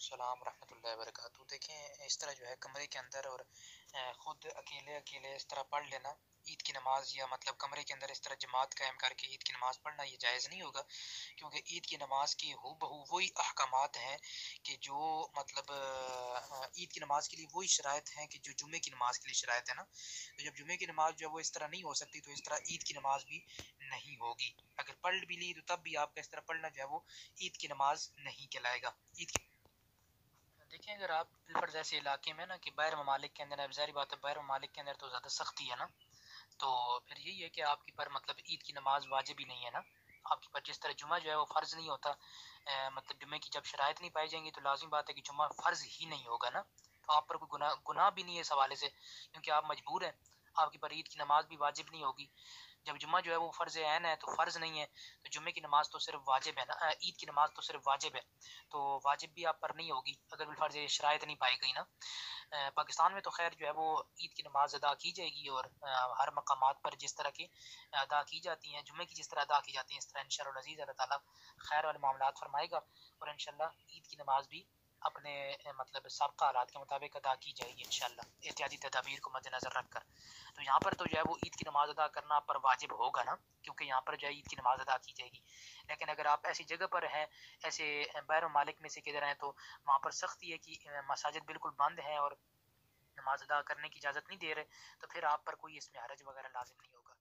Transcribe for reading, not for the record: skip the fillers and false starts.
السلام ورحمۃ اللہ وبرکاتہ۔ دیکھیں اس طرح جو ہے کمرے کے اندر اور خود اکیلے اکیلے اس طرح پڑھ لینا عید کی نماز، یا مطلب کمرے کے اندر اس طرح جماعت قائم کر کے عید کی نماز پڑھنا یہ جائز نہیں ہوگا، کیونکہ عید کی نماز کی ہو بہو وہی احکامات ہیں کہ جو مطلب عید کی نماز کے لیے وہی شرائط ہیں کہ جو جمعے کی نماز کے لیے شرائط ہے نا۔ تو جب جمعے کی نماز جو ہے وہ اس طرح نہیں ہو سکتی تو اس طرح عید کی نماز بھی نہیں ہوگی۔ اگر پڑھ بھی لی تو تب بھی آپ کا اس طرح پڑھنا جو ہے وہ عید کی نماز نہیں کہلائے گا۔ عید کی دیکھیں اگر آپ بالفرض ایسے علاقے میں نا کہ باہر ممالک کے اندر، اب ظاہری بات ہے باہر ممالک کے اندر تو زیادہ سختی ہے نا، تو پھر یہی ہے کہ آپ کی پر مطلب عید کی نماز واجب ہی نہیں ہے نا آپ کی پر، جس طرح جمعہ جو ہے وہ فرض نہیں ہوتا، مطلب جمعے کی جب شرائط نہیں پائی جائیں گی تو لازم بات ہے کہ جمعہ فرض ہی نہیں ہوگا نا، تو آپ پر کوئی گناہ بھی نہیں ہے اس حوالے سے، کیونکہ آپ مجبور ہیں، آپ کی پر عید کی نماز بھی واجب نہیں ہوگی۔ جب جمعہ جو ہے وہ فرض عین ہے تو فرض نہیں ہے، تو جمعے کی نماز تو صرف واجب ہے نا، عید کی نماز تو صرف واجب ہے، تو واجب بھی آپ پر نہیں ہوگی اگر بالفرض شرائط نہیں پائی گئی نا۔ پاکستان میں تو خیر جو ہے وہ عید کی نماز ادا کی جائے گی، اور ہر مقامات پر جس طرح کی ادا کی جاتی ہیں، جمعے کی جس طرح ادا کی جاتی ہیں اس طرح انشاءاللہ العزیز اللہ تعالیٰ خیر والے معاملات فرمائے گا، اور انشاءاللہ عید کی نماز بھی اپنے مطلب سابقہ حالات کے مطابق ادا کی جائے گی انشاءاللہ، احتیاطی تدابیر کو مد نظر رکھ کر۔ تو یہاں پر تو جو ہے وہ عید کی نماز ادا کرنا آپ پر واجب ہوگا نا، کیونکہ یہاں پر جو ہے عید کی نماز ادا کی جائے گی۔ لیکن اگر آپ ایسی جگہ پر ہیں، ایسے باہر ممالک میں سے کدھر ہیں، تو وہاں پر سختی ہے کہ مساجد بالکل بند ہیں اور نماز ادا کرنے کی اجازت نہیں دے رہے، تو پھر آپ پر کوئی اس میں حرج وغیرہ لازم نہیں ہوگا۔